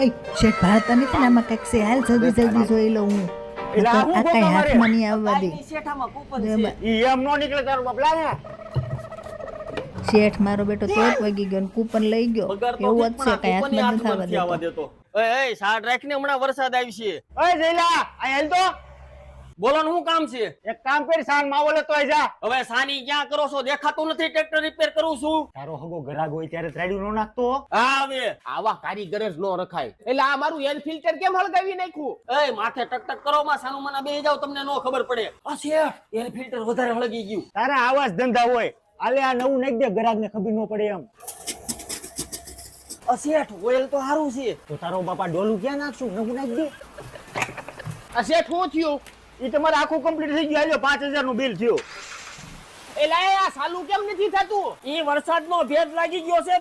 એ શેઠ ભાળતા નથી ને આમાં કંઈક છે હાલ જલ્દી જલ્દી જોઈ લઉં હું એટલે આ હું આ કઈ ગોતો મારે? હાથમાં નહીં આવવા દે કાંઈ શેઠામાં કૂપન જો છે. બા- ઈ એમ નો નીકળે તારો બાપ લાગે. શેઠ મારો બેટો ચોક વાગી ગયો ને કૂપન લઈ ગયો પગાર તો એવું જ ઠીક, છે પણ આ કઈ કૂપનની હાથમાં નથી હાથમાં આવવા નથી દેતો આવવા દેતો. એ સાડ રાખીને હમણાં વરસાદ આવશે. ઓય જયલા આ હેલ તો બોલો ને શું કામ છે? એક કામ કરી સાન માવો લેતો આઈ જા. હવે સાની ક્યાં કરો છો? દેખાતું નથી? ટ્રેક્ટર રિપેર કરું છું. તારો હગો ગરાગ હોય ત્યારે ત્રાડ્યું નો નાખતો. હા હવે આવા કારીગર જ નો રખાય. એટલે આ મારું એર ફિલ્ટર કેમ હળગાવી નાખ્યું? એ માથે ટક કરો માં સાનું મના બે જાવ તમને નો ખબર પડે. આ શેઠ એર ફિલ્ટર વધારે હળગી ગયું. તારા આવા જ ધંધા હોય. આલે આ નવું નાખી દે ગરાગ ને ખબર નો પડે એમ. આ શેઠ ઓઇલ તો સારું છે. તો તારો બાપા ડોલું ક્યાં નાખશું નવું નાખી દે. આ શેઠ શું થયું? ઈ તમારે આખું કમ્પ્લીટ થઈ ગયું. આલ્યો 5000 નું બિલ થયું. એટલે આ સાલું કેમ નથી થતું? ઈ વરસાદનો ભેજ લાગી ગયો છે.